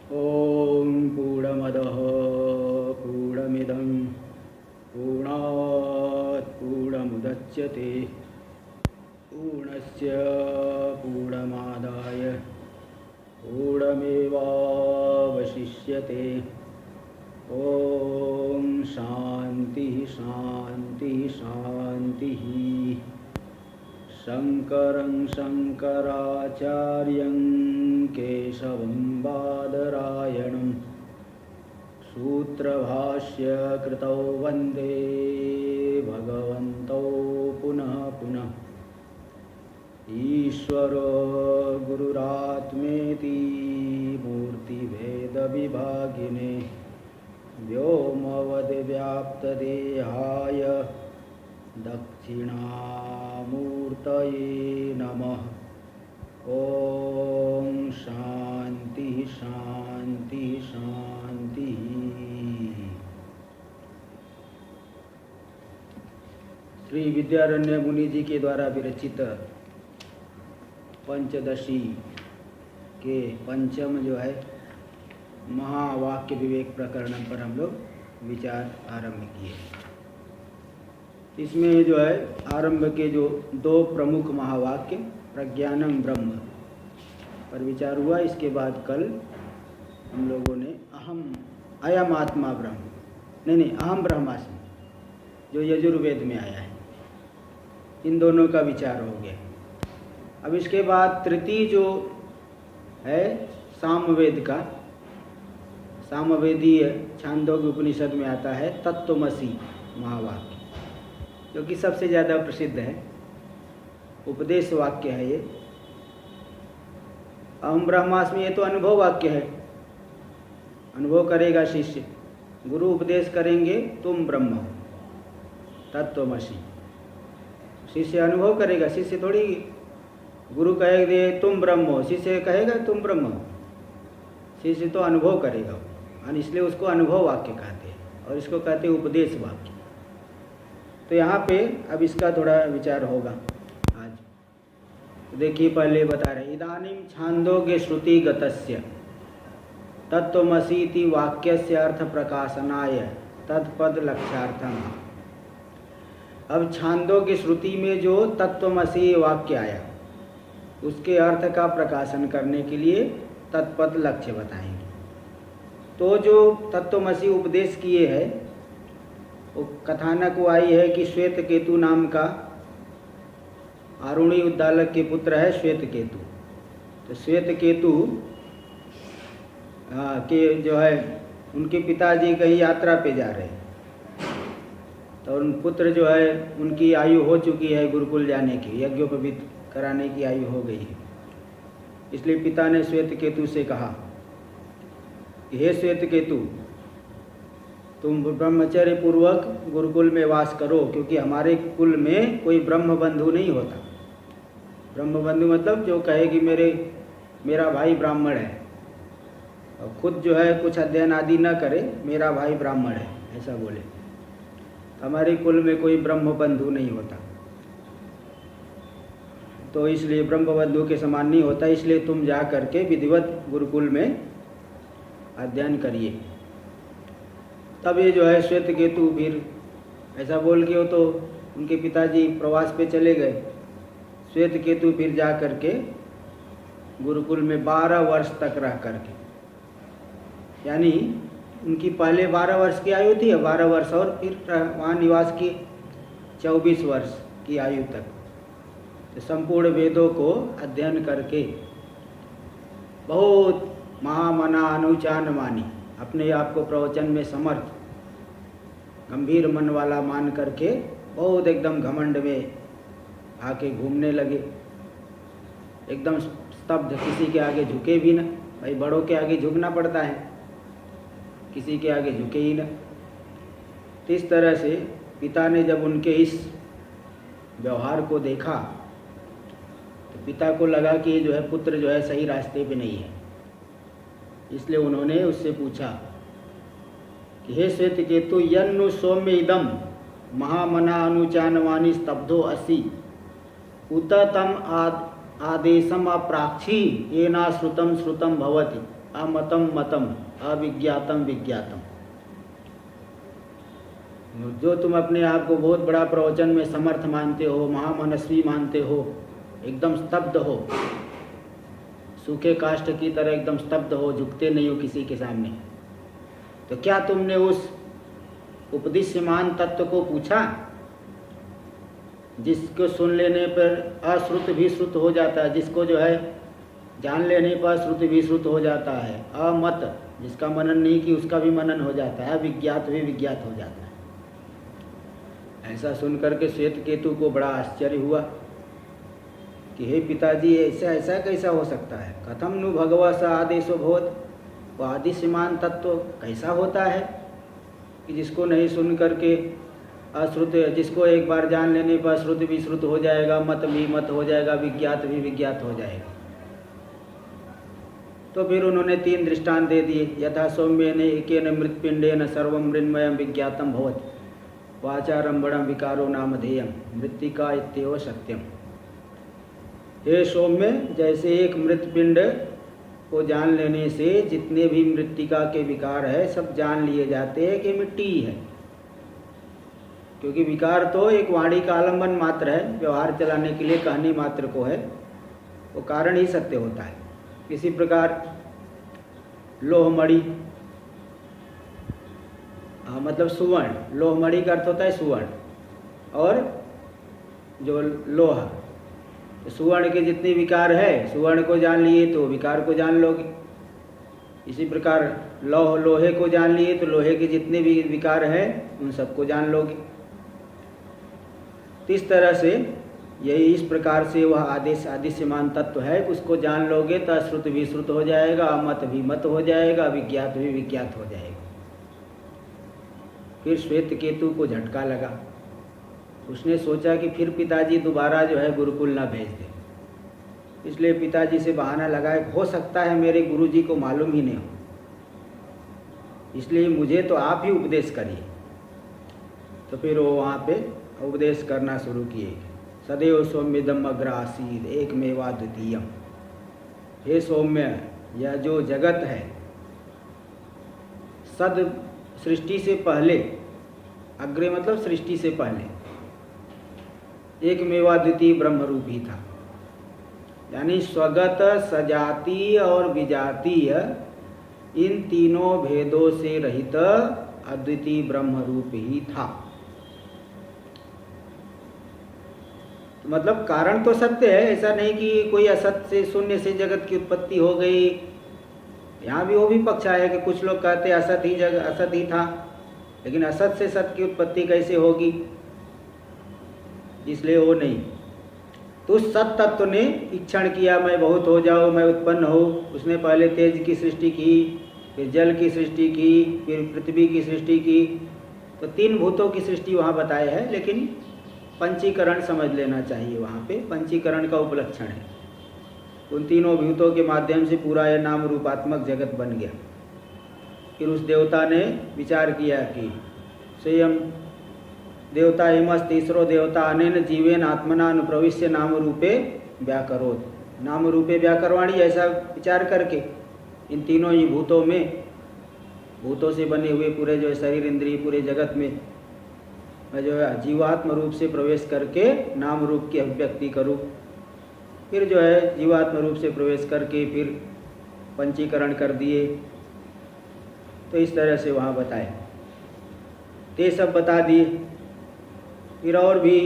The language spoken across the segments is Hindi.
ॐ पूर्णमदः पूर्णमिदं पूर्णात् पूर्णमुदच्यते पूर्णस्य पूर्णमादाय पूर्णमेवावशिष्यते। ॐ शांति शांति शांतिः। शंकरं शंकराचार्यं केशवं बादरायणं सूत्रभाष्य कृतौ वन्दे भगवन्तौ पुनः पुनः। ईश्वरो गुरुरात्मेति मूर्तिभेदविभागिने व्योमवद्व्याप्तदेहाय दक्षिणामूर्तये नमः। ॐ शांति शांति शांति। श्री विद्यारण्य मुनि जी के द्वारा विरचित पंचदशी के पंचम जो है महावाक्य विवेक प्रकरण पर हम लोग विचार आरंभ किए। इसमें जो है आरंभ के जो दो प्रमुख महावाक्य प्रज्ञानम ब्रह्म पर विचार हुआ। इसके बाद कल हम लोगों ने अयम आत्मा ब्रह्म अहम ब्रह्मास्मि जो यजुर्वेद में आया है, इन दोनों का विचार हो गया। अब इसके बाद तृतीय जो है सामवेद का, सामवेदीय छांदोग्य उपनिषद में आता है तत्त्वमसि महावाक्य, जो कि सबसे ज़्यादा प्रसिद्ध है, उपदेश वाक्य है ये। अहम ब्रह्मास्मि ये तो अनुभव वाक्य है, अनुभव करेगा शिष्य। गुरु उपदेश करेंगे तुम ब्रह्म हो, तत्त्वमसि। शिष्य अनुभव करेगा, शिष्य थोड़ी गुरु कहेगा तुम ब्रह्म हो, शिष्य कहेगा तुम ब्रह्म हो। शिष्य तो अनुभव करेगा, और इसलिए उसको अनुभव वाक्य कहते हैं, और इसको कहते हैं उपदेश वाक्य। तो यहाँ पे अब इसका थोड़ा विचार होगा आज। तो देखिए पहले बता रहे इदानीं छांदोग्य श्रुति गतस्य तत्त्वमसीति वाक्यस्य अर्थ प्रकाशनाय तत्पद लक्ष्यार्थम। अब छांदोग्य श्रुति में जो तत्त्वमसी वाक्य आया उसके अर्थ का प्रकाशन करने के लिए तत्पद लक्ष्य बताएंगे। तो जो तत्त्वमसी उपदेश किए हैं वो कथानक को आई है कि श्वेत केतु नाम का आरुणी उद्दालक के पुत्र है श्वेत केतु। तो श्वेत केतु के जो है उनके पिताजी कहीं यात्रा पे जा रहे हैं, तो उन पुत्र जो है उनकी आयु हो चुकी है गुरुकुल जाने की, यज्ञोपवीत कराने की आयु हो गई है। इसलिए पिता ने श्वेत केतु से कहा कि हे श्वेत केतु, तुम ब्रह्मचर्य पूर्वक गुरुकुल में वास करो, क्योंकि हमारे कुल में कोई ब्रह्म बंधु नहीं होता। ब्रह्म बंधु मतलब जो कहे कि मेरा भाई ब्राह्मण है, और खुद जो है कुछ अध्ययन आदि न करे, मेरा भाई ब्राह्मण है ऐसा बोले। हमारे कुल में कोई ब्रह्म बंधु नहीं होता, तो इसलिए ब्रह्म बंधु के समान नहीं होता, इसलिए तुम जा करके विधिवत गुरुकुल में अध्ययन करिए। तब ये जो है श्वेत केतु फिर ऐसा बोल के वो तो उनके पिताजी प्रवास पे चले गए। श्वेत केतु फिर जा करके गुरुकुल में 12 वर्ष तक रह करके, यानी उनकी पहले 12 वर्ष की आयु थी, 12 वर्ष और फिर वहाँ निवास की 24 वर्ष की आयु तक, तो संपूर्ण वेदों को अध्ययन करके बहुत महामना अनुचान मानी, अपने आप को प्रवचन में समर्थ गंभीर मन वाला मान करके बहुत एकदम घमंड में आके घूमने लगे, एकदम स्तब्ध, किसी के आगे झुके भी न। भाई बड़ों के आगे झुकना पड़ता है, किसी के आगे झुके ही न। तो इस तरह से पिता ने जब उनके इस व्यवहार को देखा तो पिता को लगा कि ये जो है पुत्र जो है सही रास्ते पे नहीं है। इसलिए उन्होंने उससे पूछा कि हे श्वेत केतु, यन्नु सौम्य इदम महामना अनुचानवानी स्तब्धो असि उत तम आदेशम अप्राक्षी येना श्रुतम भवति। अमतम मतम, अविज्ञातम विज्ञातम। जो तुम अपने आप को बहुत बड़ा प्रवचन में समर्थ मानते हो, महामनस्वी मानते हो, एकदम स्तब्ध हो, सूखे काष्ठ की तरह एकदम स्तब्ध हो, झुकते नहीं हो किसी के सामने, तो क्या तुमने उस उपदिश्यमान तत्व को पूछा जिसको सुन लेने पर अश्रुत भी श्रुत हो जाता है, जिसको जो है जान लेने पर श्रुत भी श्रुत हो जाता है, अमत जिसका मनन नहीं कि उसका भी मनन हो जाता है, विज्ञात भी विज्ञात हो जाता है। ऐसा सुनकर के श्वेत केतु को बड़ा आश्चर्य हुआ कि हे पिताजी, ऐसा ऐसा कैसा हो सकता है? कथम नु भगवा स आदेशो भवत, वो आदिश्यमान तत्व कैसा होता है कि जिसको नहीं सुन करके अश्रुत, जिसको एक बार जान लेने पर श्रुत भी श्रुत हो जाएगा, मत भी मत हो जाएगा, विज्ञात भी विज्ञात हो जाएगा। तो फिर उन्होंने 3 दृष्टांत दे दिए। यथा सौम्येन एकेन मृत्पिंडेन सर्वं मृण्मयं विज्ञातम भवति, वाचारंभणं विकारो नामधेयं, मृत्तिका इत्येव सत्यम। हे सौम्य, जैसे एक मृतपिंड को जान लेने से जितने भी मृत्तिका के विकार है सब जान लिए जाते हैं कि मिट्टी ही है, क्योंकि विकार तो एक वाणी का आलंबन मात्र है, व्यवहार चलाने के लिए कहने मात्र को है, वो कारण ही सत्य होता है। इसी प्रकार लोहमणि, मतलब सुवर्ण, लोहमणि का अर्थ होता है सुवर्ण, और जो लोहा, सुवर्ण के जितने विकार है, सुवर्ण को जान लिए तो विकार को जान लोगे। इसी प्रकार लोहे को जान लिए तो लोहे के जितने भी विकार हैं उन सबको जान लोगे। तो इस तरह से यही इस प्रकार से वह आदिश्यमान तत्व है, उसको जान लोगे तो श्रुत भी श्रुत हो जाएगा, मत भी मत हो जाएगा, विज्ञात भी विज्ञात हो जाएगा। फिर श्वेत केतु को झटका लगा, उसने सोचा कि फिर पिताजी दोबारा जो है गुरुकुल ना भेज दे, इसलिए पिताजी से बहाना लगाए, हो सकता है मेरे गुरुजी को मालूम ही नहीं हो, इसलिए मुझे तो आप ही उपदेश करिए। तो फिर वो वहाँ पे उपदेश करना शुरू किए। सदैव सौम्यदम अग्र आसीद एकमेवा द्वितीयम। हे सौम्य, यह जो जगत है सद सृष्टि से पहले, अग्रे मतलब सृष्टि से पहले, एकमेवा द्वितीय ब्रह्म रूप ही था, यानी स्वगत, सजातीय और विजातीय इन तीनों भेदों से रहित अद्वितीय ब्रह्म रूप ही था। तो मतलब कारण तो सत्य है, ऐसा नहीं कि कोई असत से, शून्य से जगत की उत्पत्ति हो गई। यहाँ भी वो भी पक्ष आया कि कुछ लोग कहते हैं असत ही जगत, असत ही था, लेकिन असत से सत की उत्पत्ति कैसे होगी, इसलिए वो नहीं। तो उस सत तत्व ने इच्छण किया, मैं बहुत हो जाऊँ, मैं उत्पन्न हो। उसने पहले तेज की सृष्टि की, फिर जल की सृष्टि की, फिर पृथ्वी की सृष्टि की। तो 3 भूतों की सृष्टि वहाँ बताया है, लेकिन पंचीकरण समझ लेना चाहिए, वहाँ पे पंचीकरण का उपलक्षण है। उन तीनों भूतों के माध्यम से पूरा यह नाम रूपात्मक जगत बन गया। फिर उस देवता ने विचार किया कि स्वयं देवता हिमस तीसरो देवता अनेन जीवेन आत्मना अनुप्रविश्य नाम रूपे व्याकरोत। नाम रूपे व्याकरवाणी, ऐसा विचार करके इन तीनों ही भूतों में, भूतों से बने हुए पूरे जो शरीर इंद्रिय पूरे जगत में मैं जो है जीवात्म रूप से प्रवेश करके नाम रूप की अभिव्यक्ति करूँ। फिर जो है जीवात्म रूप से प्रवेश करके फिर पंचीकरण कर दिए। तो इस तरह से वहाँ बताए, ते सब बता दिए। फिर और भी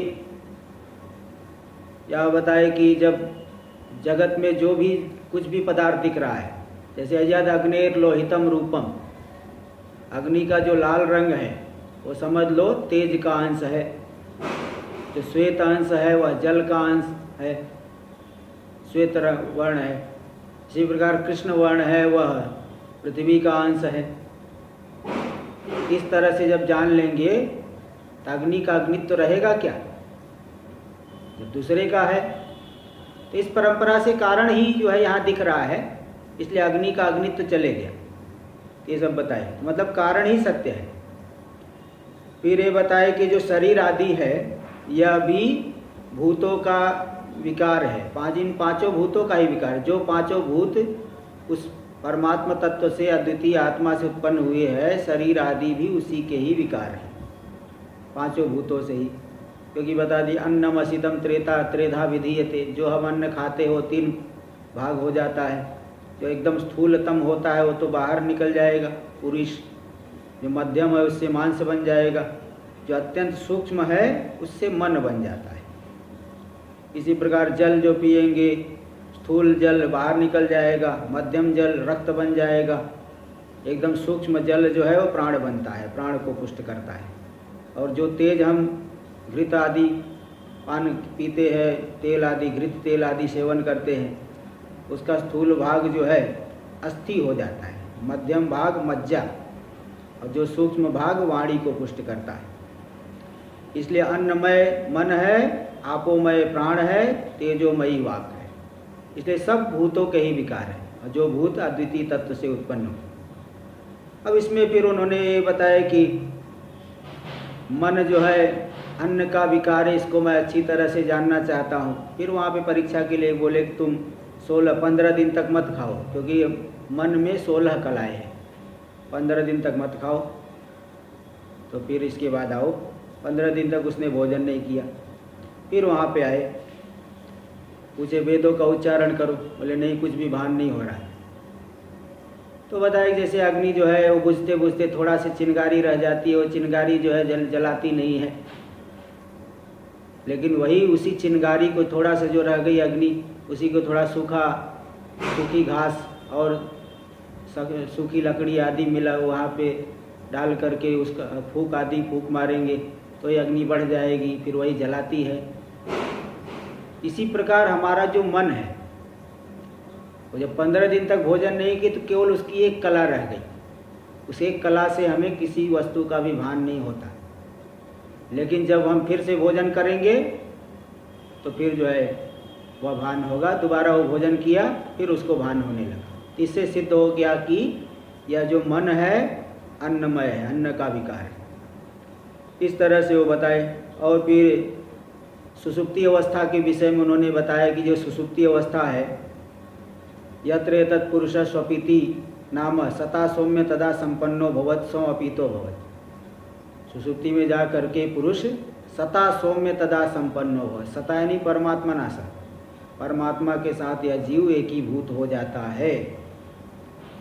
यह बताए कि जब जगत में जो भी कुछ भी पदार्थ दिख रहा है, जैसे अजद अग्नेर लोहितम रूपम, अग्नि का जो लाल रंग है वो समझ लो तेज का अंश है, जो श्वेत अंश है वह जल का अंश है, श्वेत वर्ण है। इसी प्रकार कृष्ण वर्ण है वह पृथ्वी का अंश है। इस तरह से जब जान लेंगे तो अग्नि का अग्नित्व रहेगा क्या, जब दूसरे का है। तो इस परंपरा से कारण ही जो है यहाँ दिख रहा है, इसलिए अग्नि का अग्नित्व चले गया। ये सब बताए, मतलब कारण ही सत्य है। फिर ये बताए कि जो शरीर आदि है यह भी भूतों का विकार है, इन 5 भूतों का ही विकार है। जो 5 भूत उस परमात्मा तत्व से, अद्वितीय आत्मा से उत्पन्न हुए हैं। शरीर आदि भी उसी के ही विकार हैं, पांचों भूतों से ही। क्योंकि बता दी अन्नम असिदम त्रेधा विधीयते, जो हम अन्न खाते हो 3 भाग हो जाता है। जो एकदम स्थूलतम होता है वो तो बाहर निकल जाएगा पुरुष, जो मध्यम है उससे मांस बन जाएगा, जो अत्यंत सूक्ष्म है उससे मन बन जाता है। इसी प्रकार जल जो पिएंगे, स्थूल जल बाहर निकल जाएगा, मध्यम जल रक्त बन जाएगा, एकदम सूक्ष्म जल जो है वो प्राण बनता है, प्राण को पुष्ट करता है। और जो तेज हम घृत आदि पान पीते हैं, तेल आदि घृत तेल आदि सेवन करते हैं, उसका स्थूल भाग जो है अस्थि हो जाता है, मध्यम भाग मज्जा, और जो सूक्ष्म भाग वाणी को पुष्ट करता है। इसलिए अन्नमय मन है, आपोमय प्राण है, तेजोमयी वाक है। इसलिए सब भूतों के ही विकार है, और जो भूत अद्वितीय तत्व से उत्पन्न हो। अब इसमें फिर उन्होंने ये बताया कि मन जो है अन्न का विकार है, इसको मैं अच्छी तरह से जानना चाहता हूँ। फिर वहाँ पे परीक्षा के लिए बोले कि तुम 15 दिन तक मत खाओ, क्योंकि मन में 16 कलाएँ हैं, 15 दिन तक मत खाओ। तो फिर इसके बाद आओ, 15 दिन तक उसने भोजन नहीं किया। फिर वहाँ पे आए, पूछे वेदों का उच्चारण करो, बोले नहीं कुछ भी भान नहीं हो रहा है। तो बताया जैसे अग्नि जो है वो बुझते बुझते थोड़ा सी चिंगारी रह जाती है, वो चिंगारी जो है जलाती नहीं है, लेकिन वही उसी चिंगारी को थोड़ा सा जो रह गई अग्नि, उसी को थोड़ा सूखी घास और सूखी लकड़ी आदि मिला वहाँ पे डाल करके उसका फूंक आदि फूंक मारेंगे तो ये अग्नि बढ़ जाएगी, फिर वही जलाती है। इसी प्रकार हमारा जो मन है वो जब 15 दिन तक भोजन नहीं की तो केवल उसकी एक कला रह गई, उस एक कला से हमें किसी वस्तु का भी भान नहीं होता। लेकिन जब हम फिर से भोजन करेंगे तो फिर जो है वह भान होगा, दोबारा वो भोजन किया फिर उसको भान होने लगा। इससे सिद्ध हो गया कि यह जो मन है अन्नमय है, अन्न का विकार है। इस तरह से वो बताए। और फिर सुषुप्ति अवस्था के विषय में उन्होंने बताया कि जो सुषुप्ति अवस्था है, यत्र एतत् पुरुष स्वपिति नाम सता सौम्य तदा संपन्नो भवत् सौ अपीतो भवत्। सुषुप्ति में जा करके पुरुष सता सौम्य तदा संपन्नो भवत्, सता यानी परमात्मा नासा, परमात्मा के साथ यह जीव एक ही भूत हो जाता है,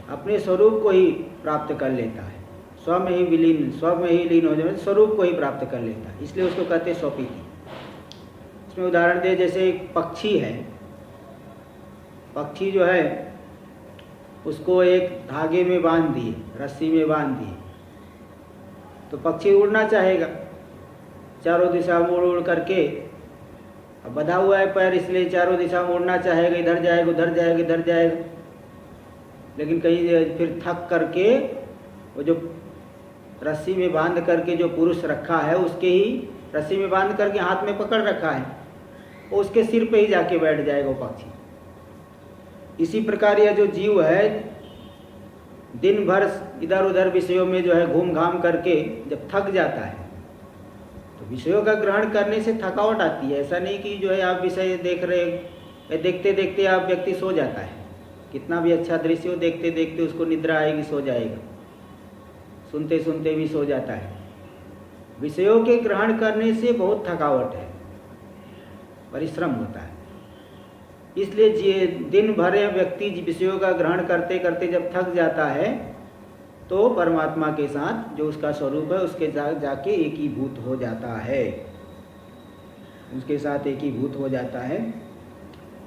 अपने स्वरूप को ही प्राप्त कर लेता है, स्व में ही विलीन, स्व में ही लीन हो जाए, स्वरूप को ही प्राप्त कर लेता है। इसलिए उसको कहते हैं स्वपिति। इसमें उदाहरण दे, जैसे एक पक्षी है, पक्षी जो है उसको एक धागे में बांध दिए, रस्सी में बांध दिए, तो पक्षी उड़ना चाहेगा, चारों दिशा में उड़ करके, अब बंधा हुआ है पैर इसलिए चारों दिशा में उड़ना चाहेगा, इधर जाएगा उधर जाएगा इधर जाएगा, लेकिन कहीं फिर थक करके वो जो रस्सी में बांध करके जो पुरुष रखा है उसके ही रस्सी में बांध करके हाथ में पकड़ रखा है, वो उसके सिर पे ही जाके बैठ जाएगा वो पक्षी। इसी प्रकार यह जो जीव है दिन भर इधर उधर विषयों में जो है घूम घाम करके जब थक जाता है तो विषयों का ग्रहण करने से थकावट आती है। ऐसा नहीं कि जो है आप विषय देख रहे, देखते देखते आप व्यक्ति सो जाता है, कितना भी अच्छा दृश्य हो देखते देखते उसको निद्रा आएगी, सो जाएगा, सुनते सुनते भी सो जाता है। विषयों के ग्रहण करने से बहुत थकावट है, परिश्रम होता है। इसलिए दिन भर व्यक्ति विषयों का ग्रहण करते करते जब थक जाता है तो परमात्मा के साथ जो उसका स्वरूप है उसके जाके एक ही भूत हो जाता है, उसके साथ एक ही भूत हो जाता है,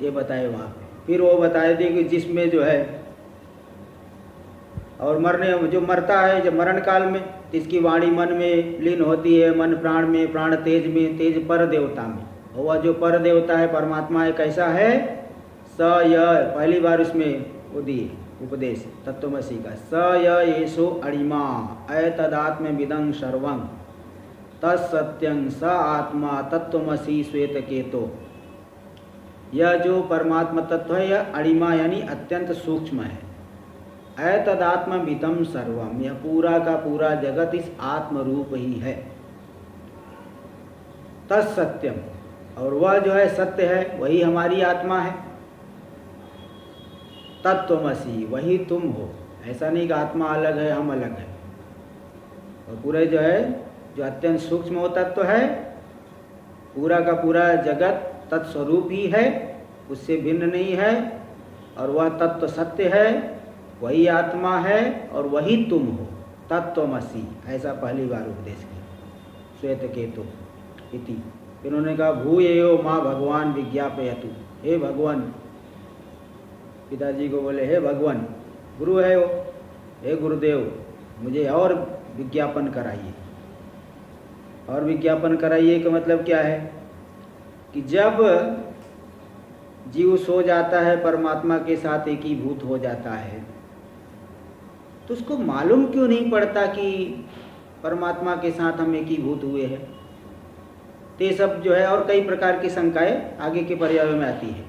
ये बताए वहाँ पे। फिर वो बताए थे कि जिसमें जो है और मरने जो मरता है जब मरण काल में, इसकी वाणी मन में लीन होती है, मन प्राण में, प्राण तेज में, तेज पर देवता में। वह जो पर देवता है परमात्मा है, कैसा है? स य, पहली बार उसमें वो दिए उपदेश तत्वमसी का, स य येषो अणिमा एतदात्म विदं सर्वं तत्सत्यं स आत्मा तत्वमसी श्वेत केतो। यह जो परमात्मा तत्व है यह अणिमा यानी अत्यंत सूक्ष्म है। एतदात्म विदं सर्वम, यह पूरा का पूरा जगत इस आत्म रूप ही है। तत्सत्यम, और वह जो है सत्य है, वही हमारी आत्मा है। तत्त्वमसि, वही तुम हो। ऐसा नहीं कि आत्मा अलग है हम अलग है। और पूरे जो है जो अत्यंत सूक्ष्म वो तत्व है, पूरा का पूरा जगत तत्स्वरूप ही है, उससे भिन्न नहीं है। और वह तत्व सत्य है, वही आत्मा है और वही तुम हो। तत्त्वमसि, ऐसा पहली बार उपदेश किया श्वेत केतु इति। फिर उन्होंने कहा भूयेयो माँ भगवान विज्ञापयतु, हे भगवान, पिताजी को बोले हे भगवान, गुरु है वो, हे गुरुदेव मुझे और विज्ञापन कराइए। और विज्ञापन कराइए का मतलब क्या है कि जब जीव सो जाता है, परमात्मा के साथ एकीभूत हो जाता है, तो उसको मालूम क्यों नहीं पड़ता कि परमात्मा के साथ हम एकीभूत हुए हैं। तो ये सब जो है और कई प्रकार की शंकाएं आगे के पर्यायों में आती है।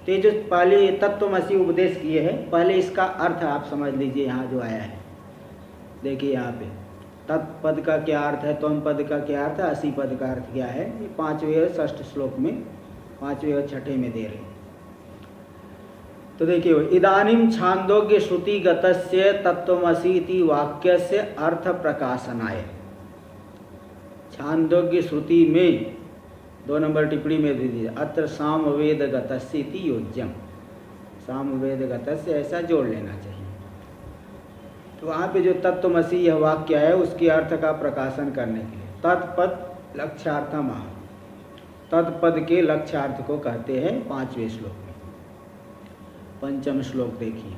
तो ये जो पहले तत्त्वमसि उपदेश किए हैं, पहले इसका अर्थ आप समझ लीजिए। यहाँ जो आया है देखिए, यहाँ पे तत्पद का क्या अर्थ है, त्वम पद का क्या अर्थ है, असी पद का अर्थ क्या है, ये 5वें और 6ठ श्लोक में, 5वें और 6ठे में दे रहे हैं। तो देखिए, इदानीम छांदोग्य श्रुति गतस्य तत्त्वमसि इति वाक्यस्य अर्थ प्रकाशनाय। छांदोग्य श्रुति में 2 नंबर टिप्पणी में दे दीजिए, अत्र सामवेद गतस्य इति योज्यम। सामवेद गतस्य ऐसा जोड़ लेना चाहिए। तो वहाँ पे जो तत्त्वमसि यह वाक्य है, उसके अर्थ का प्रकाशन करने के लिए तत्पद लक्ष्यार्थम, तत्पद के लक्ष्यार्थ को कहते हैं 5वें श्लोक में। 5म श्लोक देखिए,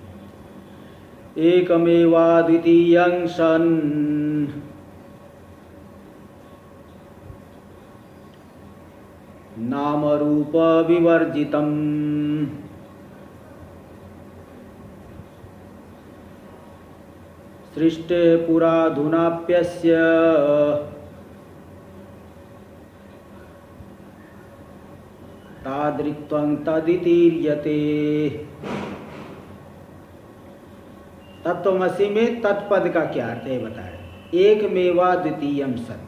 एकमेवाद्वितीयं सन् नाम रूप विवर्जितम् सृष्टे पुराधुनाप्यस्य तादृक्त्वं तदितीर्यते। तत्त्वमसि में तत्पद का क्या अर्थ है बताया, एकमेवा द्वितीयम सत्।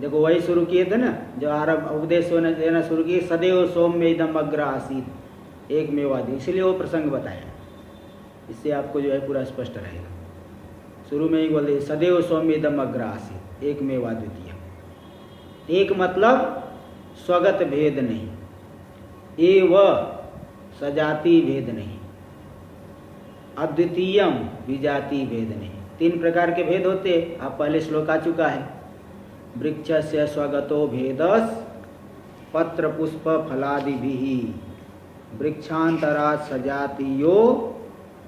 देखो वही शुरू किए थे ना, जो आरंभ उपदेश होने देना शुरू किए, सदैव सौम्य इदम अग्र आसीत् एकमेवाद्वितीय, इसलिए वो प्रसंग बताया। इससे आपको जो है पूरा स्पष्ट रहेगा। शुरू में ही बोलते सदैव सौम्य इदम अग्र आसीत् एकमेवाद्वितीय। एक मतलब स्वगत भेद नहीं, एव सजाति भेद नहीं, अद्वितीयम विजाति भेद नहीं। 3 प्रकार के भेद होते, आप पहले श्लोक आ चुका है। वृक्षस्य स्वगतो भेदस पत्र पुष्प फलादिभिः वृक्षांतरात् सजातीयो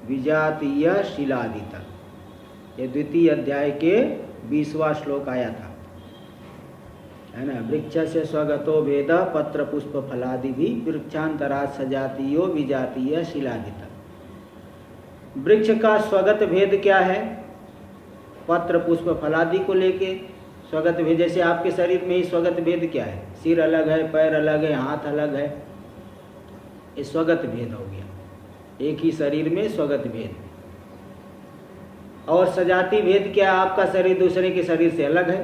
विजातीय शिलादित। ये द्वितीय अध्याय के 20वां श्लोक आया था, है ना। वृक्षस्य स्वगतो भेद पत्र पुष्प फलादिभिः वृक्षांतरात् सजातीयो विजातीय शिलादित। वृक्ष का स्वगत भेद क्या है, पत्र पुष्प फलादि को लेके स्वगत भेद। जैसे आपके शरीर में ही स्वगत भेद क्या है, सिर अलग है, पैर अलग है, हाथ अलग है, ये स्वगत भेद हो गया। एक ही शरीर में स्वगत भेद। और सजाति भेद क्या है, आपका शरीर दूसरे के शरीर से अलग है,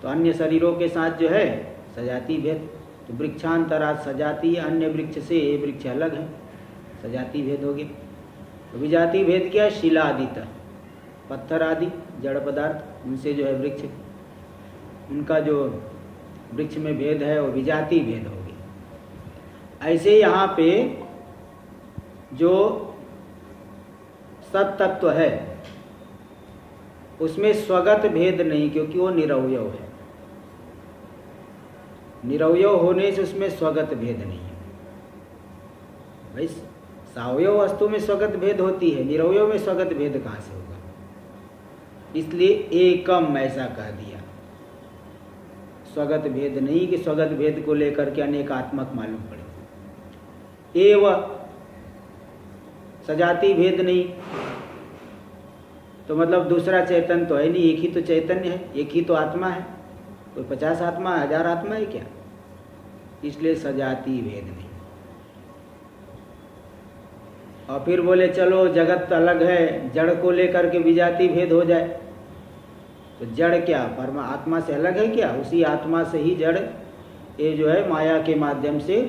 तो अन्य शरीरों के साथ जो है सजाति भेद। तो वृक्षांतरात् सजाति, अन्य वृक्ष से ये वृक्ष अलग है, सजाति भेद हो गया। तो विजाति भेद क्या है, शिला आदि, पत्थर आदि जड़ पदार्थ, उनसे जो है वृक्ष, उनका जो वृक्ष में भेद है वो विजाति भेद हो गया। ऐसे यहाँ पे जो सत्तत्व है उसमें स्वगत भेद नहीं, क्योंकि वो निरवयव है। निरवयव होने से उसमें स्वगत भेद नहीं है। भाई सावयव वस्तु में स्वगत भेद होती है, निरवयव में स्वगत भेद कहाँ से होगा। इसलिए एकम ऐसा कह दिया, स्वगत भेद नहीं कि स्वगत भेद को लेकर के अनेकात्मक मालूम पड़े। एव सजाति भेद नहीं, तो मतलब दूसरा चैतन्य तो है नहीं, एक ही तो चैतन्य है, एक ही तो आत्मा है। कोई 50 आत्मा, 1000 आत्मा है क्या, इसलिए सजाति भेद नहीं। और फिर बोले चलो जगत अलग है, जड़ को लेकर के विजाति भेद हो जाए, तो जड़ क्या परमात्मा से अलग है क्या, उसी आत्मा से ही जड़ ये जो है माया के माध्यम से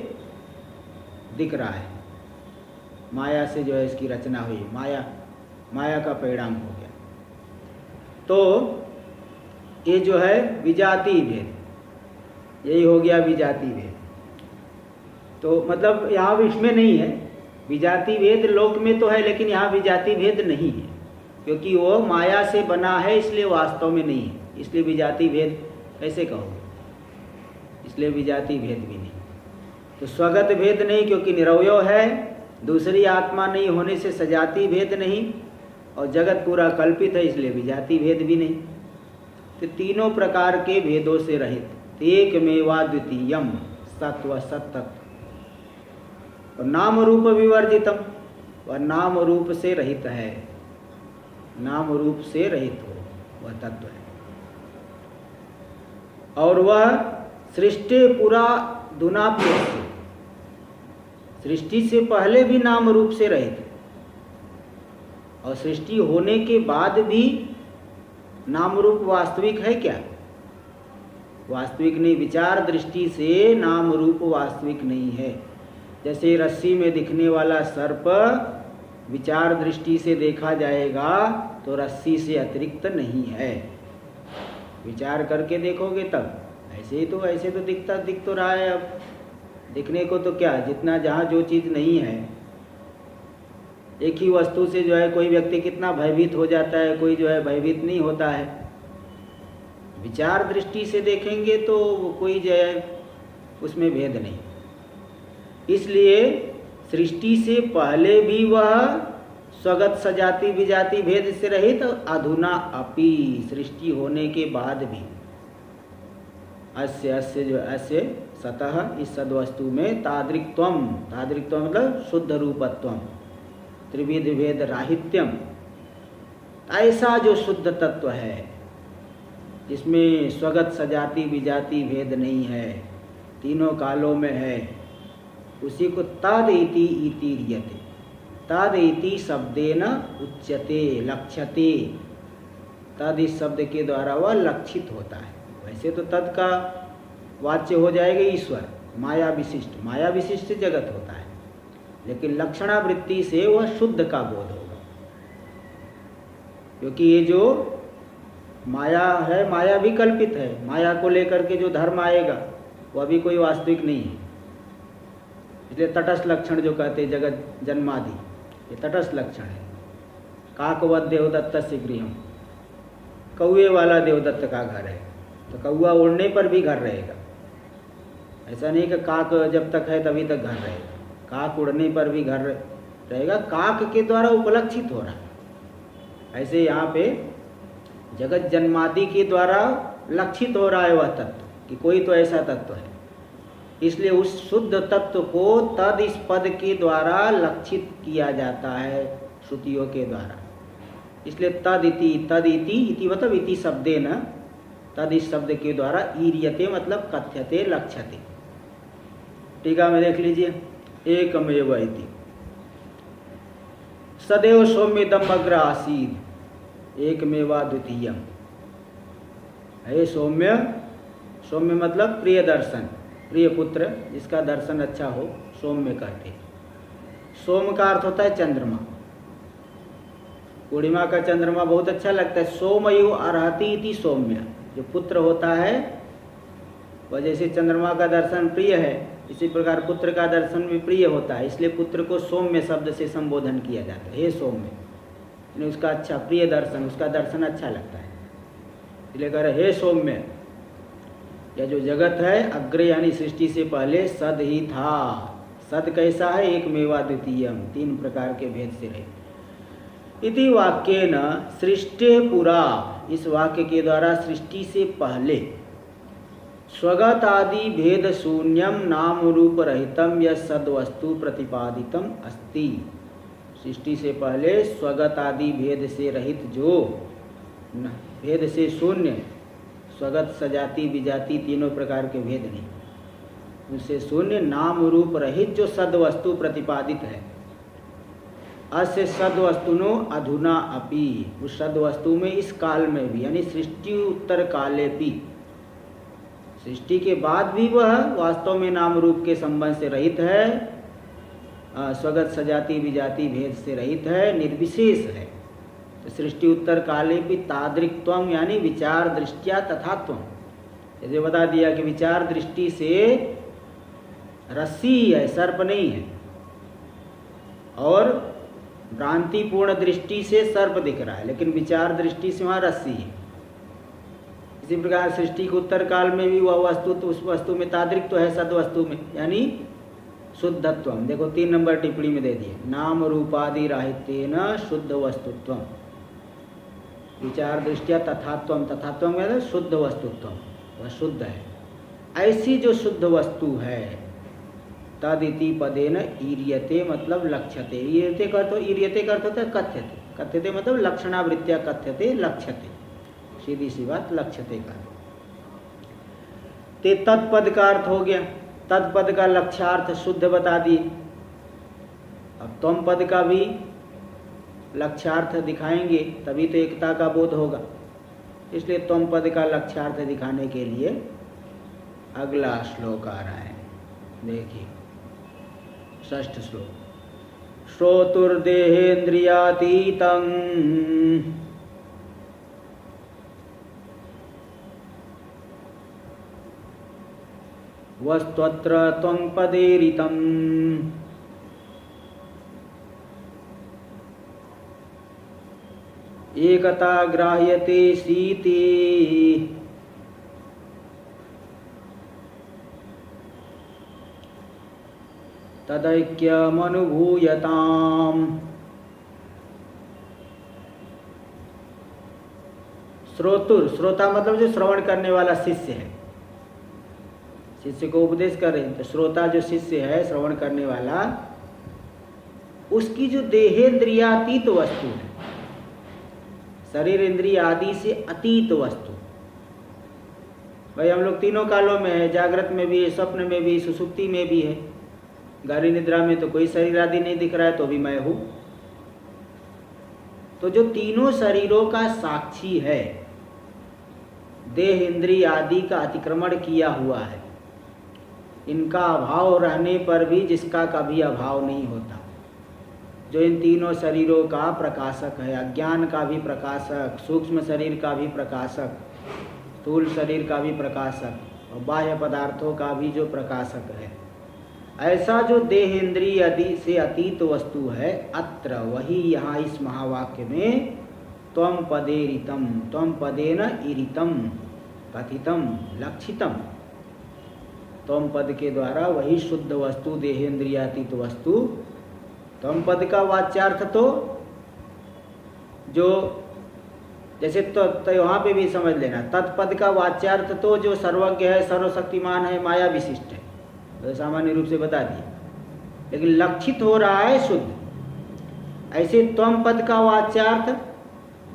दिख रहा है। माया से जो है इसकी रचना हुई, माया का परिणाम हो गया। तो ये जो है विजाति भेद, यही हो गया विजाति भेद। तो मतलब यहाँ इसमें नहीं है, विजाति भेद लोक में तो है, लेकिन यहाँ विजाति भेद नहीं है, क्योंकि वो माया से बना है, इसलिए वास्तव में नहीं है। इसलिए विजाति भेद कैसे कहोगे, इसलिए विजाति भेद भी नहीं। तो स्वगत भेद नहीं, क्योंकि निरवय है, दूसरी आत्मा नहीं होने से सजाति भेद नहीं, और जगत पूरा कल्पित है, इसलिए विजाति भेद भी नहीं। तो तीनों प्रकार के भेदों से रहित एकमेवा द्वितीयम सत्व सत्तत्व, और नाम रूप विवर्जितम, वह नाम रूप से रहित है, नाम रूप से रहित हो वह तत्व है। और वह सृष्टि पूरा दुनाप्य, सृष्टि से पहले भी नाम रूप से रहित है, और सृष्टि होने के बाद भी नाम रूप वास्तविक है क्या? वास्तविक नहीं, विचार दृष्टि से नाम रूप वास्तविक नहीं है। जैसे रस्सी में दिखने वाला सर्प विचार दृष्टि से देखा जाएगा तो रस्सी से अतिरिक्त नहीं है, विचार करके देखोगे तब। ऐसे तो दिख तो रहा है, अब दिखने को तो क्या, जितना जहाँ जो चीज़ नहीं है, एक ही वस्तु से जो है कोई व्यक्ति कितना भयभीत हो जाता है, कोई जो है भयभीत नहीं होता है। विचार दृष्टि से देखेंगे तो कोई जो है उसमें भेद नहीं। इसलिए सृष्टि से पहले भी वह स्वगत सजाति विजाति भेद से रहित, अधुना अपि, सृष्टि होने के बाद भी अस्य सतः इस सद्वस्तु में तादृक्त्वम, तादृक्त्वम मतलब शुद्ध रूपत्वम, त्रिविध भेद राहित्यम, ऐसा जो शुद्ध तत्व है जिसमें स्वगत सजाति विजाति भेद नहीं है, तीनों कालों में है, उसी को तद इति रीयते। तद इति शब्देन उच्यते लक्ष्यते, तद इस शब्द के द्वारा वह लक्षित होता है। वैसे तो तद का वाच्य हो जाएगा ईश्वर, माया विशिष्ट, माया विशिष्ट जगत होता है, लेकिन लक्षणावृत्ति से वह शुद्ध का बोध होगा, क्योंकि ये जो माया है, माया भी कल्पित है, माया को लेकर के जो धर्म आएगा वह भी कोई वास्तविक नहीं है। इसलिए तटस्थ लक्षण जो कहते हैं जगत जन्मादि, ये तटस्थ लक्षण है। काकवत देवदत्त से गृहम, कौए वाला देवदत्त का घर है, तो कौआ उड़ने पर भी घर रहेगा। ऐसा नहीं कि काक जब तक है तभी तक घर रहेगा, काक उड़ने पर भी घर रहेगा, काक के द्वारा उपलक्षित हो रहा है। ऐसे यहाँ पे जगत जन्मादि के द्वारा लक्षित हो रहा है वह तत्व, कि कोई तो ऐसा तत्व है। इसलिए उस शुद्ध तत्व को तद इस पद के द्वारा लक्षित किया जाता है श्रुतियों के द्वारा। इसलिए तद इति मतलब इति शब्दे न, तद इस शब्द के द्वारा ईर्यते मतलब कथ्यते लक्ष्यते। टीका में देख लीजिए, एकमेव इति सदैव सौम्यदम अग्र आसीद एकमेवा द्वितीयम। हे सौम्य, सौम्य मतलब प्रिय दर्शन, प्रिय पुत्र जिसका दर्शन अच्छा हो, सौम्य कहते हैं। सोम का अर्थ होता है चंद्रमा, पूर्णिमा का चंद्रमा बहुत अच्छा लगता है। सोमयु अर्हति इति सौम्य, जो पुत्र होता है वह जैसे चंद्रमा का दर्शन प्रिय है, इसी प्रकार पुत्र का दर्शन भी प्रिय होता है, इसलिए पुत्र को सौम्य शब्द से संबोधन किया जाता है। हे सौम्य, उसका अच्छा प्रिय दर्शन, उसका दर्शन अच्छा लगता है, इसलिए कह रहे हे सौम्य। यह जो जगत है अग्रे यानी सृष्टि से पहले सद ही था। सद कैसा है? एक मेवा द्वितीयम, तीन प्रकार के भेद से रहे। इति वाक्येन सृष्टि पुरा, इस वाक्य के द्वारा सृष्टि से पहले स्वगत आदि भेद शून्यम नाम रूप रहितम यह सद्वस्तु प्रतिपादितम अस्ति। सृष्टि से पहले स्वगत आदि भेद से रहित, जो भेद से शून्य, स्वगत सजाति विजाति तीनों प्रकार के भेद नहीं, उससे शून्य नाम रूप रहित जो सद्वस्तु प्रतिपादित है। अस्य सद्वस्तुनो अधुना अपि, उस सद्वस्तु में इस काल में भी यानी सृष्टि उत्तर काले भी, सृष्टि के बाद भी वह वास्तव में नाम रूप के संबंध से रहित है, स्वगत सजाति विजाति भेद से रहित है, निर्विशेष है। तो सृष्टि उत्तर काले भी तादृक्त्वम यानी विचार दृष्टिया तथात्वम, जैसे बता दिया कि विचार दृष्टि से रस्सी है, सर्प नहीं है, और भ्रांतिपूर्ण दृष्टि से सर्प दिख रहा है, लेकिन विचार दृष्टि से वहाँ रस्सी है। इसी प्रकार सृष्टि के उत्तर काल में भी वह वस्तु तो उस वस्तु में तादृक्त्व है, सद वस्तु में, यानी शुद्धत्व। देखो 3 नंबर टिप्पणी में दे दिए, नाम रूपादि राहित्येन शुद्ध वस्तुत्व, विचार दृष्टिया तथात्वम, तथात्वम मतलब शुद्ध वस्तुत्व, वह शुद्ध है। ऐसी जो शुद्ध वस्तु है, तदिति पदेन ईर्यते मतलब लक्ष्यते, ईर्यते का अर्थ, ईर्यते का अर्थ होता है कथ्यते, कथ्यते मतलब लक्षणावृत्त्या कथ्यते, लक्ष्यते, सीधी सी बात लक्ष्यते का। ते तत्पद का अर्थ हो गया, तत्पद का लक्ष्यार्थ शुद्ध बता दिए। अब त्वम पद का भी लक्ष्यार्थ दिखाएंगे, तभी तो एकता का बोध होगा। इसलिए त्वम पद का लक्ष्यार्थ दिखाने के लिए अगला श्लोक आ रहा है, देखिए 6ठ श्लोक। श्रोतुर्देहेन्द्रियातीतं वस्त्वत्र त्वं पदेरितं एकता ग्राह्यते सीति तदैक्यमनुभूयताम्। श्रोतुर, श्रोता मतलब जो श्रवण करने वाला शिष्य है, शिष्य को उपदेश कर रहे हैं, तो श्रोता जो शिष्य है, श्रवण करने वाला, उसकी जो देहेंद्रियातीत वस्तु है, शरीर इंद्रिय आदि से अतीत वस्तु, भाई हम लोग तीनों कालों में है, जागृत में भी है, स्वप्न में भी, सुसुप्ति में भी है। गहरी निद्रा में तो कोई शरीर आदि नहीं दिख रहा है, तो भी मैं हूं। तो जो तीनों शरीरों का साक्षी है, देह इंद्रिय आदि का अतिक्रमण किया हुआ है, इनका अभाव रहने पर भी जिसका कभी अभाव नहीं होता, जो इन तीनों शरीरों का प्रकाशक है, अज्ञान का भी प्रकाशक, सूक्ष्म शरीर का भी प्रकाशक, स्थूल शरीर का भी प्रकाशक, और बाह्य पदार्थों का भी जो प्रकाशक है, ऐसा जो देह इंद्रिय आदि से अतीत वस्तु है, अत्र वही यहाँ इस महावाक्य में त्वम पदेरितम, त्वम पदेन ईरितम, कथितम, लक्षितम, त्वम पद के द्वारा वही शुद्ध वस्तु, देहेंद्रियातीत वस्तु। त्वम पद का वाच्यार्थ तो जो जैसे तो वहाँ पे भी समझ लेना, तत्पद का वाच्यार्थ तो जो सर्वज्ञ है, सर्वशक्तिमान है, माया विशिष्ट है, तो सामान्य रूप से बता दिए, लेकिन लक्षित हो रहा है शुद्ध। ऐसे त्वम पद का वाच्यार्थ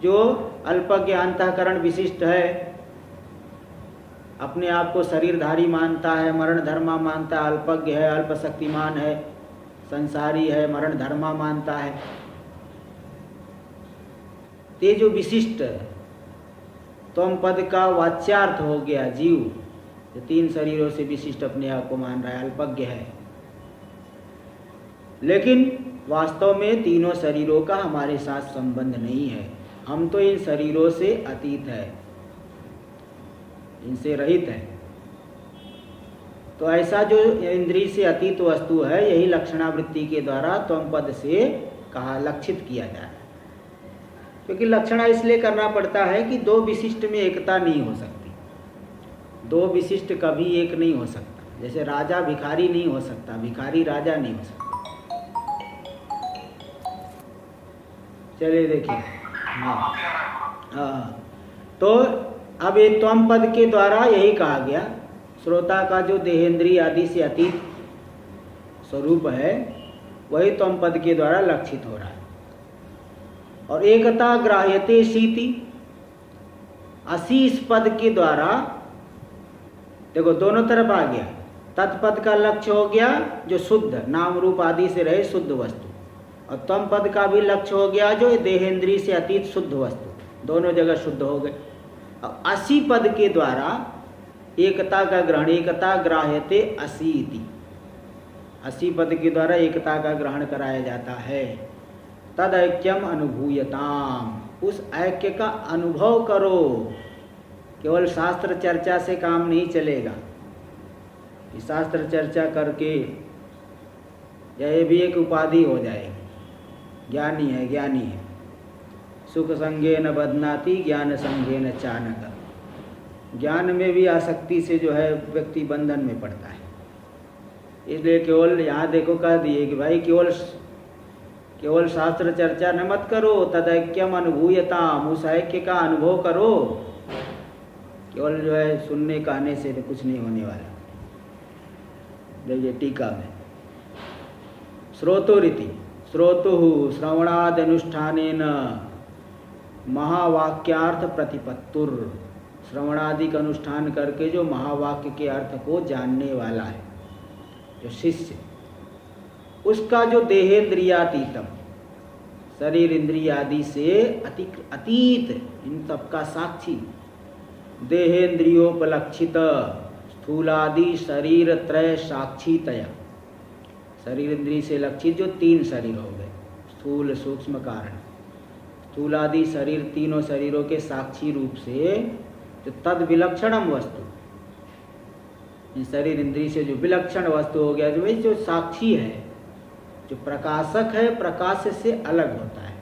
जो अल्पज्ञ अंतःकरण विशिष्ट है, अपने आप को शरीरधारी मानता है, मरण धर्मा मानता है, अल्पज्ञ है, अल्पशक्तिमान है, संसारी है, मरण धर्मा मानता है, ते जो विशिष्ट त्वम पद का वाच्यार्थ हो गया जीव, जो 3 शरीरों से विशिष्ट अपने आप को मान रहा है, अल्पज्ञ है, लेकिन वास्तव में तीनों शरीरों का हमारे साथ संबंध नहीं है, हम तो इन शरीरों से अतीत है, इनसे रहित है। तो ऐसा जो इंद्रिय से अतीत वस्तु है, यही लक्षणावृत्ति के द्वारा त्वम पद से कहा, लक्षित किया जा रहा है। क्योंकि लक्षणा इसलिए करना पड़ता है कि 2 विशिष्ट में एकता नहीं हो सकती, 2 विशिष्ट कभी एक नहीं हो सकता। जैसे राजा भिखारी नहीं हो सकता, भिखारी राजा नहीं हो सकता। चलिए देखिए, हाँ, तो अब ये त्वम पद के द्वारा यही कहा गया, श्रोता का जो देहेंद्रिय आदि से अतीत स्वरूप है, वही त्वम पद के द्वारा लक्षित हो रहा है। और एकता ग्राह्यते शीति, अशीष पद के द्वारा देखो दोनों तरफ आ गया, तत्पद का लक्ष्य हो गया जो शुद्ध नाम रूप आदि से रहे शुद्ध वस्तु, और त्वम पद का भी लक्ष्य हो गया जो देहेंद्रिय से अतीत शुद्ध वस्तु, दोनों जगह शुद्ध हो गए। अब असी पद के द्वारा एकता का ग्रहण, एकता ग्राह्यते असीति, 80 पद के द्वारा एकता का ग्रहण कराया जाता है। तद ऐक्यम अनुभूयताम, उस ऐक्य का अनुभव करो। केवल शास्त्र चर्चा से काम नहीं चलेगा। शास्त्र चर्चा करके यह भी एक उपाधि हो जाएगी। ज्ञानी है, ज्ञानी है। सुख संगेन बध्नाति ज्ञान संगेन चानक। ज्ञान में भी आसक्ति से जो है व्यक्ति बंधन में पड़ता है। इसलिए केवल यहाँ देखो कह दिए कि भाई केवल शास्त्र चर्चा न मत करो, तदैक्यम अनुभूयताम, उस ऐक्य का अनुभव करो। केवल जो है सुनने कहने से तो कुछ नहीं होने वाला। देखिए टीका में श्रोतोरिति, श्रोतुः श्रवणादनुष्ठानेन महावाक्यार्थ प्रतिपत्तुर, श्रवणादि का अनुष्ठान करके जो महावाक्य के अर्थ को जानने वाला है, जो शिष्य, उसका जो देहेंद्रियातीतम, शरीर इंद्रिय आदि से अतीत, इन सबका साक्षी, देहेंद्रियोपलक्षित स्थूलादि शरीर त्रय साक्षीतया, शरीर इंद्रिय से लक्षित जो 3 शरीर हो गए, स्थूल सूक्ष्म कारण, स्थूलादि शरीर, तीनों शरीरों के साक्षी रूप से जो तद विलक्षणम वस्तु, इन शरीर इंद्रिय से जो विलक्षण वस्तु हो गया, जो साक्षी है, जो प्रकाशक है, प्रकाश से अलग होता है।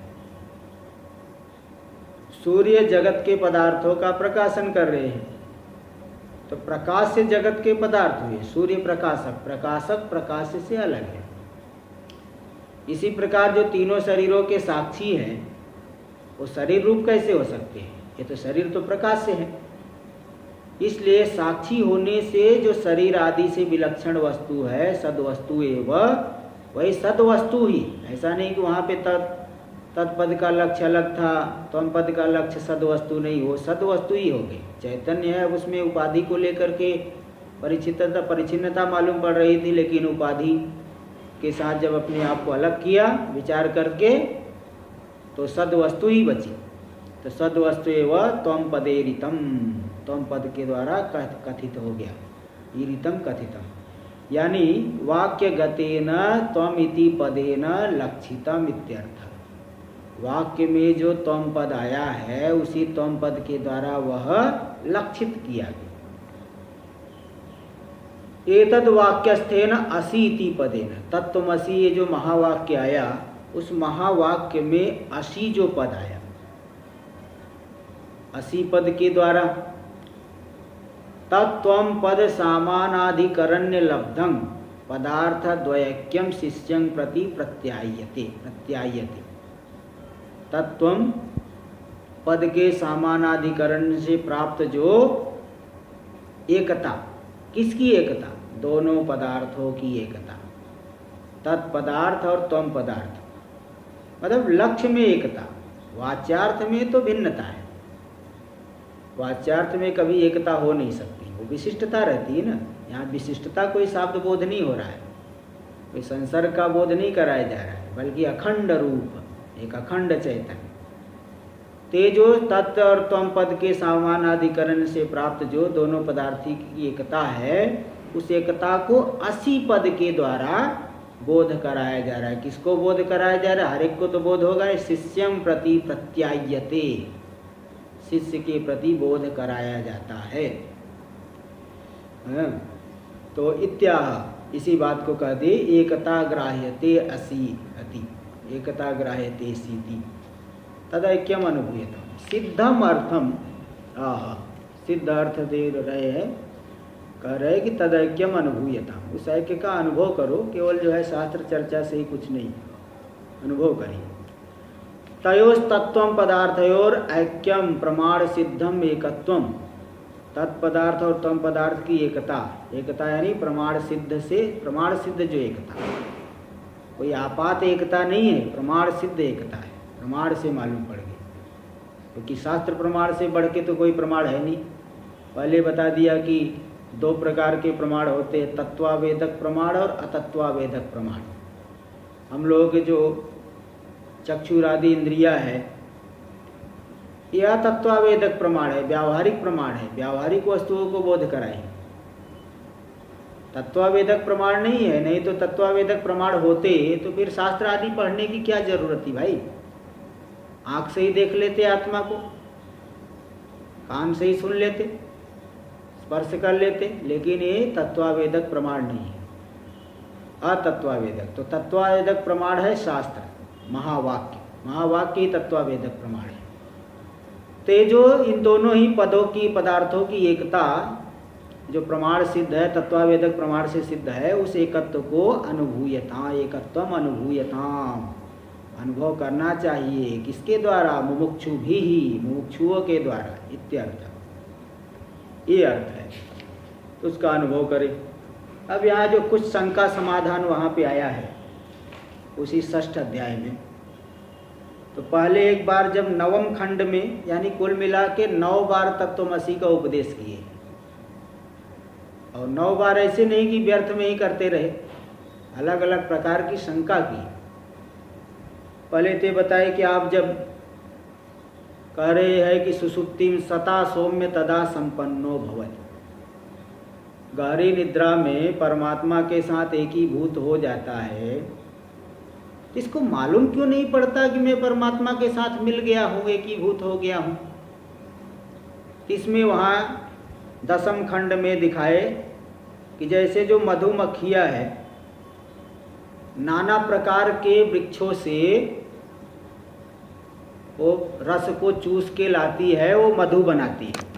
सूर्य जगत के पदार्थों का प्रकाशन कर रहे हैं, तो प्रकाश से जगत के पदार्थ हुए। सूर्य प्रकाशक, प्रकाशक प्रकाश से अलग है। इसी प्रकार जो तीनों शरीरों के साक्षी हैं, वो शरीर रूप कैसे हो सकते हैं? ये तो शरीर तो प्रकाश से है। इसलिए साक्षी होने से जो शरीर आदि से विलक्षण वस्तु है, सद्वस्तु एवं, वही सद्वस्तु ही। ऐसा नहीं कि वहाँ पे तत्पद का लक्ष्य अलग था, त्वम पद का लक्ष्य सद्वस्तु नहीं, वो सद्वस्तु ही हो गई। चैतन्य है, उसमें उपाधि को लेकर के परिचिन्नता मालूम पड़ रही थी, लेकिन उपाधि के साथ जब अपने आप को अलग किया विचार करके, तो सद्वस्तु ही बची। तो सद्वस्तु एवं त्वम पदेरितम, त्वम पद के द्वारा कथित हो गया, ईरितम कथितम, यानी वाक्य गतेन त्वम इति पदेन लक्षितम इत्यर्थ। वाक्य में जो त्वम पद आया है, उसी त्वम पद के द्वारा वह लक्षित किया गया। एतद वाक्यस्थेन असि इति पदेन, तत्त्वमसि, ये जो महावाक्य आया, उस महावाक्य में असि जो पद आया, असि पद के द्वारा तत्त्वम पद सामानाधिकरण्य लब्धं पदार्थ द्वयक्यम शिष्यं प्रति प्रत्यायते। तत्त्वम पद के समानाधिकरण से प्राप्त जो एकता, किसकी एकता? दोनों पदार्थों की एकता। तत्पदार्थ और त्वम पदार्थ, मतलब लक्ष्य में एकता। वाच्यार्थ में तो भिन्नता है, वाच्यार्थ में कभी एकता हो नहीं सकती, वो विशिष्टता रहती है ना। यहाँ विशिष्टता कोई शब्द बोध नहीं हो रहा है, कोई संसर्ग का बोध नहीं कराया जा रहा है, बल्कि अखंड रूप, एक अखंड चैतन्य। तेजो तत्व और त्वम पद के समानाधिकरण से प्राप्त जो दोनों पदार्थी की एकता है, उस एकता को असि पद के द्वारा बोध कराया जा रहा है। किसको बोध कराया जा रहा है? हर एक को तो बोध होगा। शिष्यम प्रति प्रत्यायते, शिष्य के प्रति बोध कराया जाता है। तो इत्याह, इसी बात को कह दे, एकता ग्राह्यते असि अति, एकता ग्राह्यते सीति तदैक्यम अनुभूयतम। सिद्धम अर्थम, सिद्ध अर्थ दे रहे हैं, कह रहे कि तदैक्यम अनुभूयतम, उस ऐक्य का अनुभव करो। केवल जो है शास्त्र चर्चा से ही कुछ नहीं, अनुभव करिए। तयोस् तत्त्वम पदार्थयोर ऐक्यम प्रमाण सिद्धम एकत्वम, तत्पदार्थ और त्वम पदार्थ की एकता, एकता यानी प्रमाण सिद्ध से, प्रमाण सिद्ध जो एकता, कोई आपात एकता नहीं है, प्रमाण सिद्ध एकता है, प्रमाण से मालूम पड़ गई। क्योंकि शास्त्र प्रमाण से बढ़ के तो कोई प्रमाण है नहीं। पहले बता दिया कि 2 प्रकार के प्रमाण होते हैं, तत्वावेदक प्रमाण और अतत्वावेदक प्रमाण। हम लोगों के जो चक्षुरादि इंद्रिया है, यह तत्वावेदक प्रमाण है, व्यावहारिक प्रमाण है, व्यावहारिक वस्तुओं को बोध कराए। तत्वावेदक प्रमाण नहीं है। नहीं तो तत्वावेदक प्रमाण होते तो फिर शास्त्र आदि पढ़ने की क्या जरूरत थी भाई। आंख से ही देख लेते आत्मा को, कान से ही सुन लेते, स्पर्श कर लेते, लेकिन ये तत्वावेदक प्रमाण नहीं है, अतत्वावेदक। तो तत्वावेदक प्रमाण है शास्त्र, महावाक्य। महावाक्य ही तत्वावेदक प्रमाण है। तो जो इन दोनों ही पदों की, पदार्थों की एकता जो प्रमाण सिद्ध है, तत्वावेदक प्रमाण से सिद्ध है, उस एकत्व को अनुभूयता, एकत्वम अनुभूयताम, अनुभव करना चाहिए। किसके द्वारा? मुमुक्षु भी ही, मुमुक्षुओं के द्वारा, इत्यर्थ, ये अर्थ है। तो उसका अनुभव करें। अब यहाँ जो कुछ शंका समाधान वहाँ पे आया है उसी 6ठ अध्याय में, तो पहले एक बार जब 9वें खंड में, यानी कुल मिला के 9 बार तत्वमसि का उपदेश किए, और 9 बार ऐसे नहीं कि व्यर्थ में ही करते रहे, अलग अलग प्रकार की शंका की। पहले तो बताए कि आप जब कह रहे हैं कि सुषुप्तिम सता सौम्य तदा संपन्नो भवति, गहरी निद्रा में परमात्मा के साथ एकीभूत हो जाता है, इसको मालूम क्यों नहीं पड़ता कि मैं परमात्मा के साथ मिल गया हूँ, एकीभूत हो गया हूँ। इसमें वहाँ 10वें खंड में दिखाए कि जैसे जो मधुमक्खियाँ है नाना प्रकार के वृक्षों से वो रस को चूस के लाती है, वो मधु बनाती है।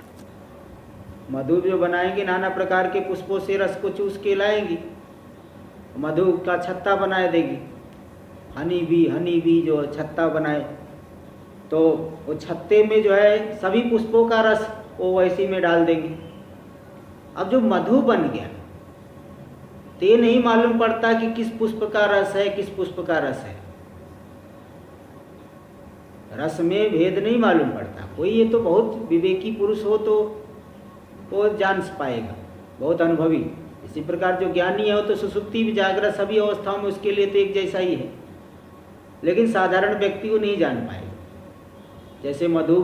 मधु जो बनाएंगी नाना प्रकार के पुष्पों से रस को चूस के लाएंगी, मधु का छत्ता बना देगी। हनी बी जो छत्ता बनाए, तो वो छत्ते में जो है सभी पुष्पों का रस वो वैसी में डाल देंगी। अब जो मधु बन गया तो ये नहीं मालूम पड़ता कि किस पुष्प का रस है, किस पुष्प का रस है। रस में भेद नहीं मालूम पड़ता। कोई ये तो बहुत विवेकी पुरुष हो तो वो जान पाएगा, बहुत अनुभवी। इसी प्रकार जो ज्ञानी है वो तो सुसुप्ति भी, जागृत, सभी अवस्थाओं में उसके लिए तो एक जैसा ही है, लेकिन साधारण व्यक्ति को नहीं जान पाएगा। जैसे मधु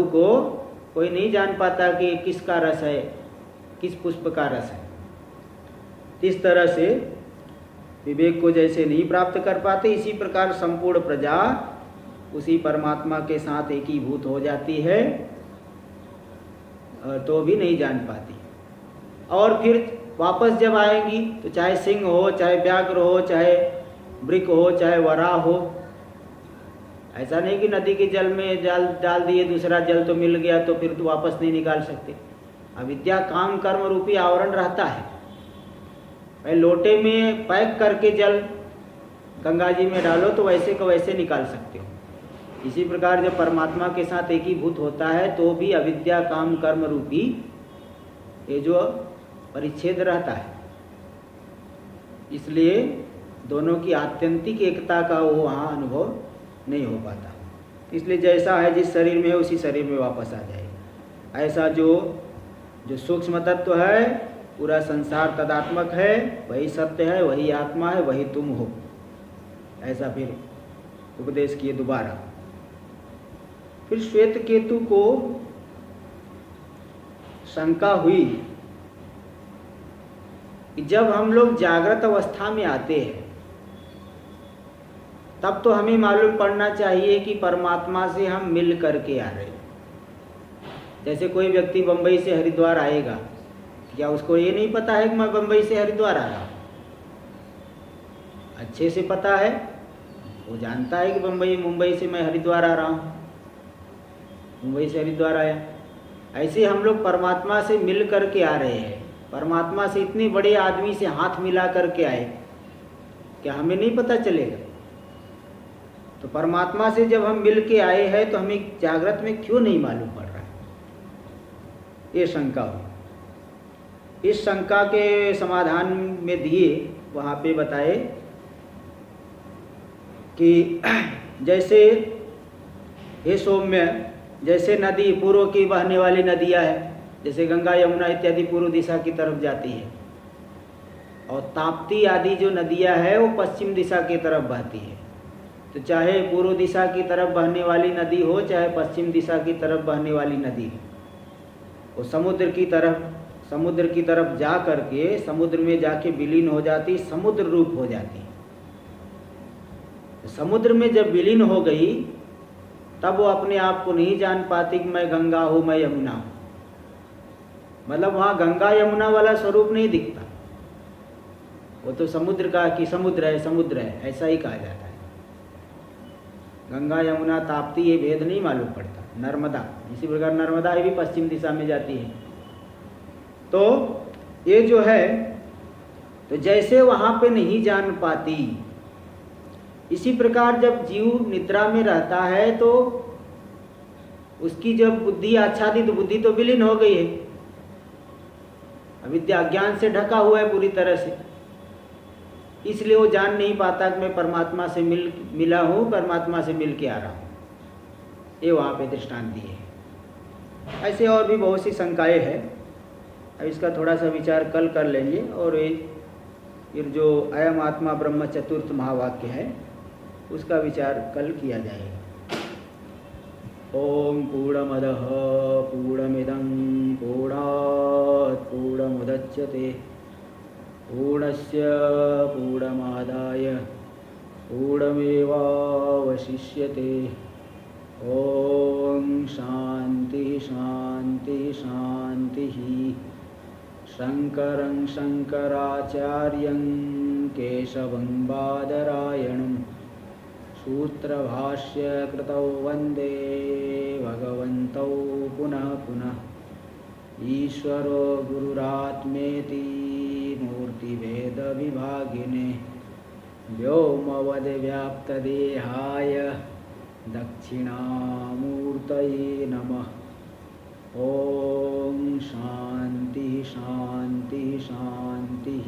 को कोई नहीं जान पाता कि किसका रस है, किस पुष्प का रस है। इस तरह से विवेक को जैसे नहीं प्राप्त कर पाते, इसी प्रकार संपूर्ण प्रजा उसी परमात्मा के साथ एकीभूत हो जाती है तो भी नहीं जान पाती। और फिर वापस जब आएंगी तो चाहे सिंह हो, चाहे व्याघ्र हो, चाहे वृक हो, चाहे वराह हो, ऐसा नहीं कि नदी के जल में जल डाल दिए, दूसरा जल तो मिल गया तो फिर तो वापस नहीं निकाल सकते। अविद्या काम कर्म रूपी आवरण रहता है। भाई लोटे में पैक करके जल गंगा जी में डालो तो वैसे को वैसे निकाल सकते हो। इसी प्रकार जब परमात्मा के साथ एकीभूत होता है तो भी अविद्या काम कर्म रूपी ये जो परिच्छेद रहता है, इसलिए दोनों की आत्यंतिक एकता का वो वहाँ अनुभव नहीं हो पाता। इसलिए जैसा है जिस शरीर में है उसी शरीर में वापस आ जाएगा। ऐसा जो सूक्ष्म तत्व है, पूरा संसार तदात्मक है, वही सत्य है, वही आत्मा है, वही तुम हो, ऐसा फिर उपदेश किए दोबारा। फिर श्वेत केतु को शंका हुई कि जब हम लोग जागृत अवस्था में आते हैं तब तो हमें मालूम पड़ना चाहिए कि परमात्मा से हम मिल करके आ रहे हैं। जैसे कोई व्यक्ति बंबई से हरिद्वार आएगा, क्या उसको ये नहीं पता है कि मैं बंबई से हरिद्वार आ रहा हूँ? अच्छे से पता है, वो जानता है कि मुंबई से मैं हरिद्वार आ रहा हूँ, मुंबई से हरिद्वार आया। ऐसे हम लोग परमात्मा से मिल करके आ रहे हैं। परमात्मा से इतने बड़े आदमी से हाथ मिला करके आए, क्या हमें नहीं पता चलेगा? तो परमात्मा से जब हम मिल के आए हैं तो हमें जागृत में क्यों नहीं मालूम पड़ रहा है? ये शंका हो। इस शंका के समाधान में दिए वहाँ पे बताए कि जैसे हे सौम्य, जैसे नदी पूर्व की बहने वाली नदियाँ हैं, जैसे गंगा यमुना इत्यादि पूर्व दिशा की तरफ जाती है, और ताप्ती आदि जो नदियाँ हैं वो पश्चिम दिशा की तरफ बहती है। तो चाहे पूर्व दिशा की तरफ बहने वाली नदी हो, चाहे पश्चिम दिशा की तरफ बहने वाली नदी हो, वो समुद्र की तरफ समुद्र की तरफ जा करके समुद्र में जाके विलीन हो जाती, समुद्र रूप हो जाती। समुद्र में जब विलीन हो गई तब वो अपने आप को नहीं जान पाती कि मैं गंगा हूँ, मैं यमुना हूँ। मतलब वहाँ गंगा यमुना वाला स्वरूप नहीं दिखता, वो तो समुद्र का कि समुद्र है, समुद्र है, ऐसा ही कहा जाता है। गंगा यमुना ताप्ती ये भेद नहीं मालूम पड़ता। नर्मदा, इसी प्रकार नर्मदा भी पश्चिम दिशा में जाती है। तो ये जो है, तो जैसे वहाँ पे नहीं जान पाती, इसी प्रकार जब जीव निद्रा में रहता है तो उसकी जब बुद्धि आच्छादित, बुद्धि तो विलीन हो गई है, अविद्या ज्ञान से ढका हुआ है पूरी तरह से, इसलिए वो जान नहीं पाता कि मैं परमात्मा से मिला हूँ, परमात्मा से मिल के आ रहा हूँ। ये वहाँ पे दृष्टांत दिए है। ऐसे और भी बहुत सी शंकाएँ हैं, अब इसका थोड़ा सा विचार कल कर लेंगे। और ये जो अयम आत्मा ब्रह्म चतुर्थ महावाक्य है उसका विचार कल किया जाएगा। ओम पूर्णमदः पूर्णमिदं पूर्णात् पूर्णमुदच्यते पूर्णस्य पूर्णमादाय पूर्णमेवावशिष्यते। ओम शांति शांति शांति। शंकरं शंकराचार्यं केशवं बादरायणं सूत्रभाष्य कृतौ वंदे भगवन्तौ पुनः पुनः। ईश्वरो गुरुरात्मेति मूर्तिभेदविभागिने व्योमवद्व्याप्तदेहाय दक्षिणामूर्तये नमः। ओम शांति शांति शांति।